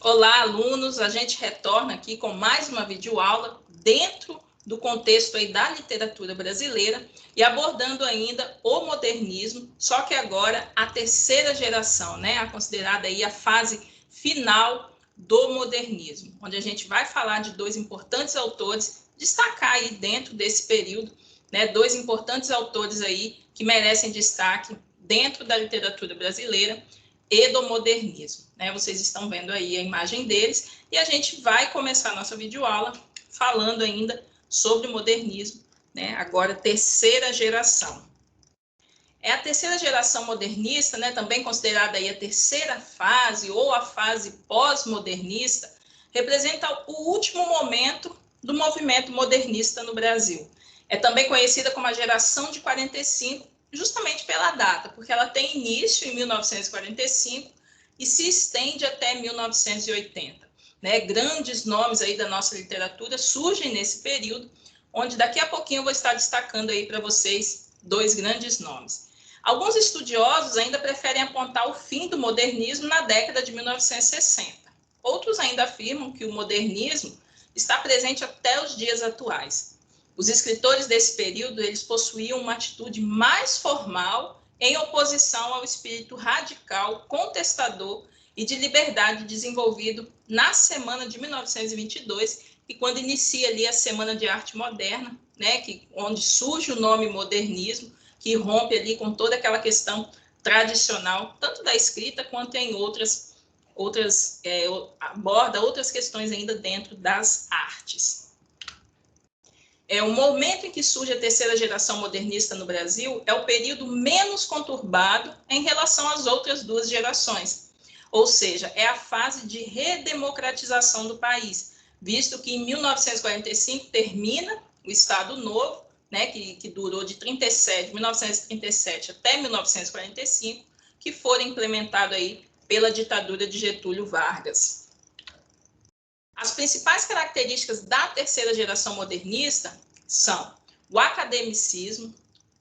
Olá, alunos! A gente retorna aqui com mais uma videoaula dentro do contexto aí da literatura brasileira e abordando ainda o modernismo, só que agora a terceira geração, né? A considerada aí a fase final do modernismo, onde a gente vai falar de dois importantes autores, destacar aí dentro desse período, né? Dois importantes autores aí que merecem destaque dentro da literatura brasileira e do modernismo, né? Vocês estão vendo aí a imagem deles e a gente vai começar a nossa videoaula falando ainda sobre o modernismo, né? Agora, terceira geração. É a terceira geração modernista, né? Também considerada aí a terceira fase ou a fase pós-modernista, representa o último momento do movimento modernista no Brasil. É também conhecida como a geração de 45, justamente pela data, porque ela tem início em 1945 e se estende até 1980. Né? Grandes nomes aí da nossa literatura surgem nesse período, onde daqui a pouquinho eu vou estar destacando aí para vocês dois grandes nomes. Alguns estudiosos ainda preferem apontar o fim do modernismo na década de 1960. Outros ainda afirmam que o modernismo está presente até os dias atuais. Os escritores desse período, eles possuíam uma atitude mais formal em oposição ao espírito radical, contestador e de liberdade desenvolvido na semana de 1922, e quando inicia ali a Semana de Arte Moderna, né, onde surge o nome modernismo, que rompe ali com toda aquela questão tradicional, tanto da escrita quanto em aborda outras questões ainda dentro das artes. O momento em que surge a terceira geração modernista no Brasil é o período menos conturbado em relação às outras duas gerações, ou seja, é a fase de redemocratização do país, visto que em 1945 termina o Estado Novo, né, que durou de 1937 até 1945, que foram implementados aí pela ditadura de Getúlio Vargas. As principais características da terceira geração modernista são o academicismo,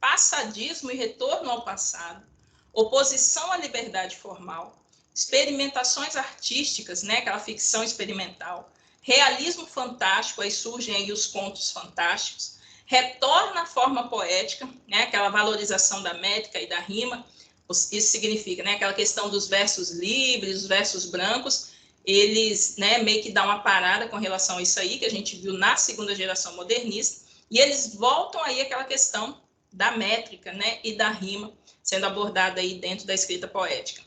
passadismo e retorno ao passado, oposição à liberdade formal, experimentações artísticas, né, aquela ficção experimental, realismo fantástico, aí surgem aí os contos fantásticos, retorna à forma poética, né, aquela valorização da métrica e da rima, isso significa, né, aquela questão dos versos livres, os versos brancos, eles, né, meio que dão uma parada com relação a isso aí, que a gente viu na segunda geração modernista, e eles voltam aí àquela questão da métrica, né, e da rima, sendo abordada aí dentro da escrita poética.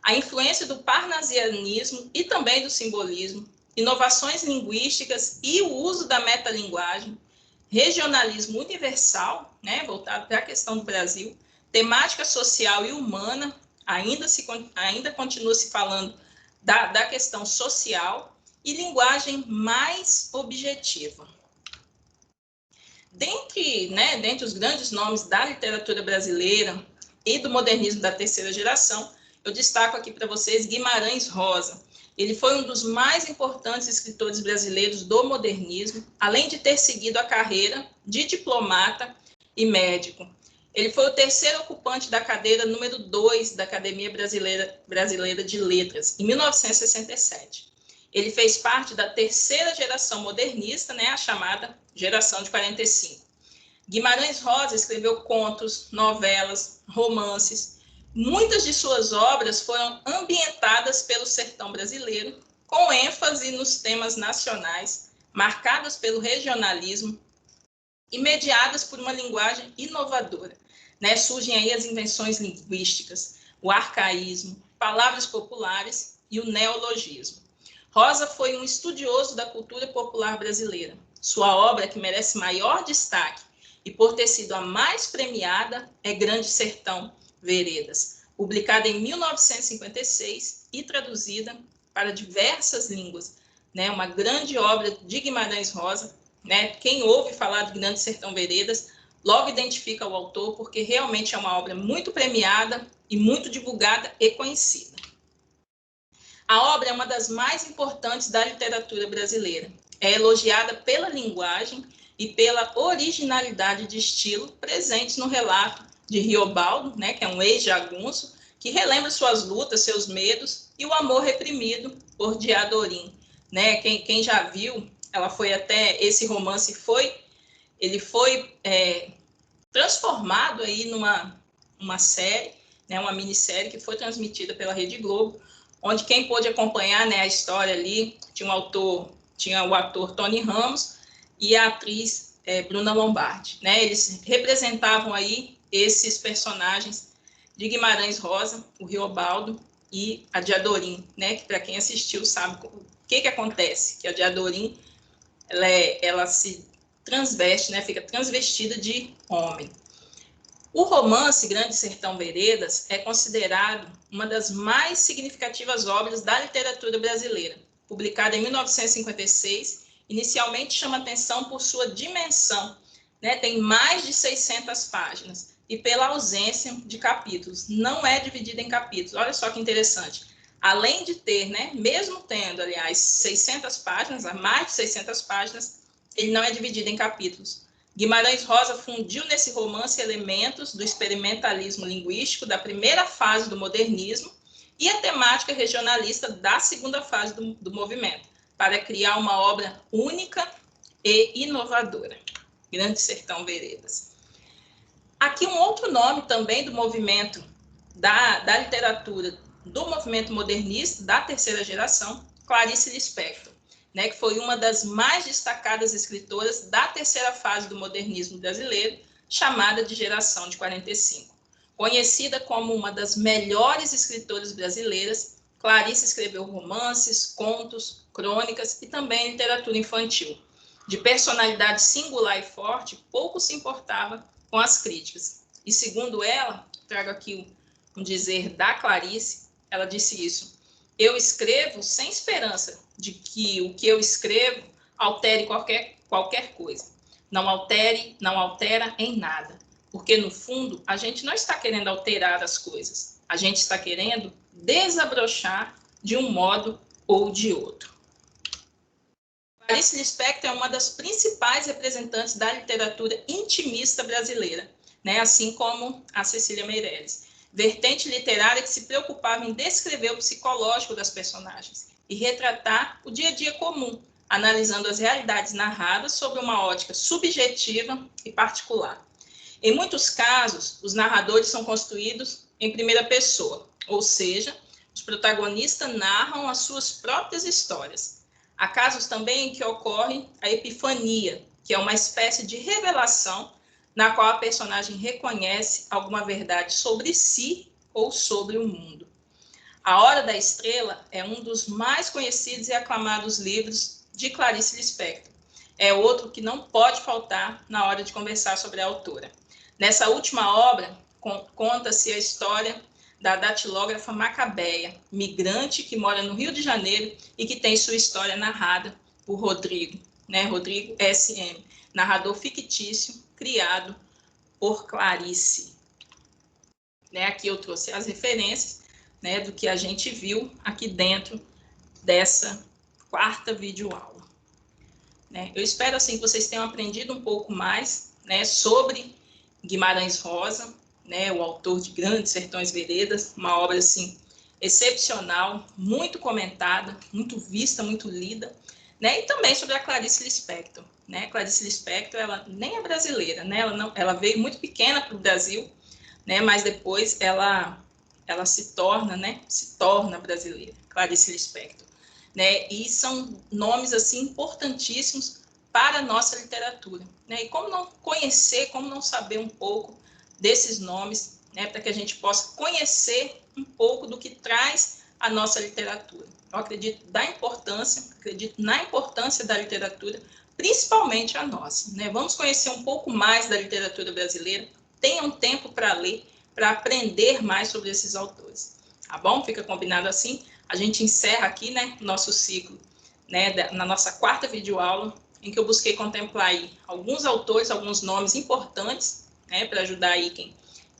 A influência do parnasianismo e também do simbolismo, inovações linguísticas e o uso da metalinguagem, regionalismo universal, né, voltado para a questão do Brasil, temática social e humana, ainda continua se falando da questão social e linguagem mais objetiva. Dentre os grandes nomes da literatura brasileira e do modernismo da terceira geração, eu destaco aqui para vocês Guimarães Rosa. Ele foi um dos mais importantes escritores brasileiros do modernismo, além de ter seguido a carreira de diplomata e médico. Ele foi o terceiro ocupante da cadeira número 2 da Academia Brasileira de Letras, em 1967. Ele fez parte da terceira geração modernista, né, a chamada geração de 45. Guimarães Rosa escreveu contos, novelas, romances. Muitas de suas obras foram ambientadas pelo sertão brasileiro, com ênfase nos temas nacionais, marcadas pelo regionalismo e mediadas por uma linguagem inovadora. Né? Surgem aí as invenções linguísticas, o arcaísmo, palavras populares e o neologismo. Rosa foi um estudioso da cultura popular brasileira. Sua obra, que merece maior destaque e por ter sido a mais premiada, é Grande Sertão Veredas, publicada em 1956 e traduzida para diversas línguas. Né? Uma grande obra de Guimarães Rosa. Né? Quem ouve falar de Grande Sertão Veredas logo identifica o autor, porque realmente é uma obra muito premiada e muito divulgada e conhecida. A obra é uma das mais importantes da literatura brasileira. É elogiada pela linguagem e pela originalidade de estilo presentes no relato de Riobaldo, né, que é um ex-jagunço, que relembra suas lutas, seus medos e o amor reprimido por Diadorim, né? Quem já viu, ela foi até esse romance ele foi transformado aí numa série, né? Uma minissérie que foi transmitida pela Rede Globo, onde quem pôde acompanhar, né, a história ali tinha o ator Tony Ramos e a atriz Bruna Lombardi, né? Eles representavam aí esses personagens de Guimarães Rosa, o Riobaldo e a Diadorim, né? Que para quem assistiu sabe o que acontece, que a Diadorim ela se transveste, né? Fica transvestida de homem. O romance Grande Sertão Veredas é considerado uma das mais significativas obras da literatura brasileira. Publicada em 1956, inicialmente chama atenção por sua dimensão, né? Tem mais de 600 páginas, e pela ausência de capítulos. Não é dividido em capítulos. Olha só que interessante. Além de ter, né, mesmo tendo, aliás, 600 páginas, mais de 600 páginas, ele não é dividido em capítulos. Guimarães Rosa fundiu nesse romance elementos do experimentalismo linguístico da primeira fase do modernismo e a temática regionalista da segunda fase do movimento, para criar uma obra única e inovadora. Grande Sertão Veredas. Aqui um outro nome também do movimento da literatura, do movimento modernista, da terceira geração, Clarice Lispector, né, que foi uma das mais destacadas escritoras da terceira fase do modernismo brasileiro, chamada de geração de 45. Conhecida como uma das melhores escritoras brasileiras, Clarice escreveu romances, contos, crônicas e também literatura infantil. De personalidade singular e forte, pouco se importava com as críticas. E segundo ela, trago aqui um dizer da Clarice, ela disse isso: eu escrevo sem esperança de que o que eu escrevo altere qualquer coisa. Não altera em nada. Porque, no fundo, a gente não está querendo alterar as coisas. A gente está querendo desabrochar de um modo ou de outro. Clarice Lispector é uma das principais representantes da literatura intimista brasileira, né? Assim como a Cecília Meirelles. Vertente literária que se preocupava em descrever o psicológico das personagens e retratar o dia a dia comum, analisando as realidades narradas sob uma ótica subjetiva e particular. Em muitos casos, os narradores são construídos em primeira pessoa, ou seja, os protagonistas narram as suas próprias histórias. Há casos também em que ocorre a epifania, que é uma espécie de revelação na qual a personagem reconhece alguma verdade sobre si ou sobre o mundo. A Hora da Estrela é um dos mais conhecidos e aclamados livros de Clarice Lispector. É outro que não pode faltar na hora de conversar sobre a autora. Nessa última obra, conta-se a história da datilógrafa Macabeia, migrante que mora no Rio de Janeiro e que tem sua história narrada por Rodrigo, né? Rodrigo S.M., narrador fictício criado por Clarice. Né? Aqui eu trouxe as referências, né, do que a gente viu aqui dentro dessa quarta videoaula. Né? Eu espero assim, que vocês tenham aprendido um pouco mais, né, sobre Guimarães Rosa, né, o autor de Grandes Sertões Veredas, uma obra assim, excepcional, muito comentada, muito vista, muito lida, né, e também sobre a Clarice Lispector. Né? Clarice Lispector, ela nem é brasileira, né? Ela veio muito pequena para o Brasil, né, mas depois ela se torna brasileira, Clarice Lispector. Né? E são nomes assim importantíssimos para a nossa literatura. Né? E como não conhecer, como não saber um pouco desses nomes, né, para que a gente possa conhecer um pouco do que traz a nossa literatura. Eu acredito na importância da literatura, principalmente a nossa. Né? Vamos conhecer um pouco mais da literatura brasileira, tenham tempo para ler, para aprender mais sobre esses autores. Tá bom? Fica combinado assim. A gente encerra aqui, né, nosso ciclo, né, na nossa quarta videoaula, em que eu busquei contemplar aí alguns autores, alguns nomes importantes, né, para ajudar aí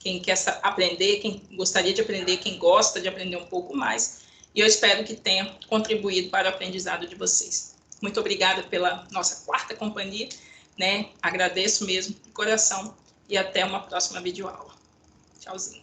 quem quer aprender, quem gostaria de aprender, quem gosta de aprender um pouco mais. E eu espero que tenha contribuído para o aprendizado de vocês. Muito obrigada pela nossa quarta companhia, né? Agradeço mesmo de coração e até uma próxima videoaula. Tchauzinho.